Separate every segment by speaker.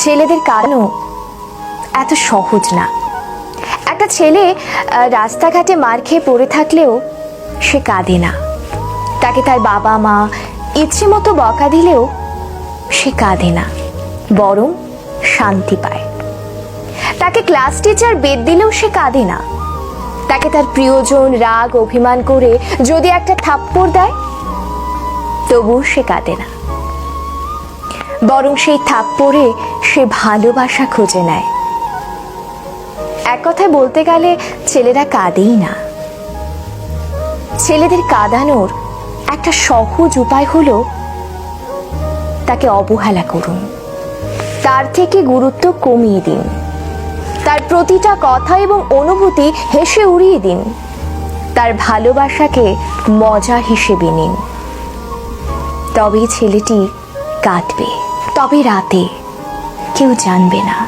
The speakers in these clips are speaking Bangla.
Speaker 1: ছেলেদের কাঁদানো এত সহজ না। একটা ছেলে রাস্তাঘাটে মার খেয়ে পড়ে থাকলেও সে কাঁদে না। তাকে তার বাবা মা ইচ্ছে মতো বকা দিলেও সে কাঁদে না, বরং শান্তি পায়। তাকে ক্লাস টিচার বেত দিলেও সে কাঁদে না। তাকে তার প্রিয়জন রাগ অভিমান করে যদি একটা থাপ্পড় দেয় তবুও সে কাঁদে না, বরং সেই থাপ্পড়ে সে ভালোবাসা খুঁজে নেয়। এক কথায় বলতে গেলে ছেলেরা কাঁদেই না। ছেলেদের কাঁদানোর একটা সহজ উপায় হলো তাকে অবহেলা করুন, তার থেকে গুরুত্ব কমিয়ে দিন, তার প্রতিটা কথা এবং অনুভূতি হেসে উড়িয়ে দিন, তার ভালোবাসাকে মজা হিসেবে নিন। তবেই ছেলেটি কাঁদবে, তবে রাতে কেউ জানবে না।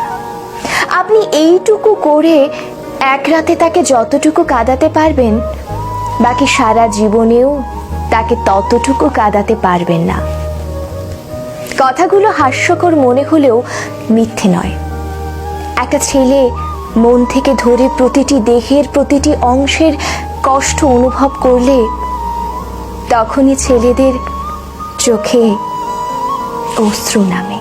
Speaker 1: আপনি এইটুকু করে এক রাতে তাকে যতটুকু কাঁদাতে পারবেন, বাকি সারা জীবনেও তাকে ততটুকু কাঁদাতে পারবেন না। কথাগুলো হাস্যকর মনে হলেও মিথ্যে নয়। একটা ছেলে মন থেকে ধরে প্রতিটি দেহের প্রতিটি অংশের কষ্ট অনুভব করলে তখনই ছেলেদের চোখে অশ্রু নামে।